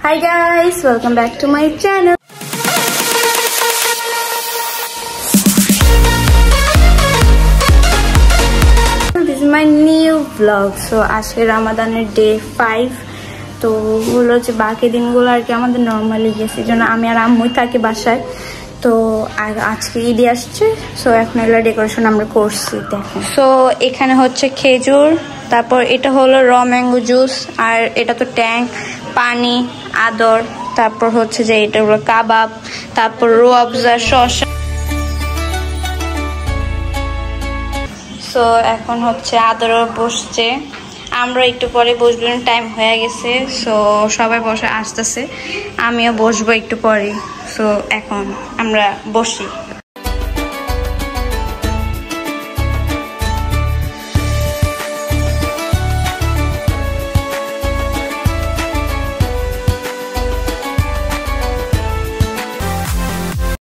Hi guys, welcome back to my channel. This is my new vlog. So আজকে রমাদানের day 5 তো হলো যে বাকি দিনগুলো আর কি আমাদের নরমালি গেছে জন্য আমি আর আম্মুই থাকি বাসায় তো আজকে ঈদ আসছে সো এখন এগুলো ডেকোরেশন আমরা করছি দেখেন সো এখানে হচ্ছে খেজুর তারপর এটা হলো র ম্যাঙ্গো জুস আর এটা তো ট্যাং পানি আদর তারপর হচ্ছে যে এটা হলো কাবাব তারপর রুয়াবজা শসা সো এখন হচ্ছে আদরও বসছে আমরা একটু পরে বসবো টাইম হয়ে গেছে সো সবাই বসে আসতেছে আমিও বসবো একটু পরে সো এখন আমরা বসি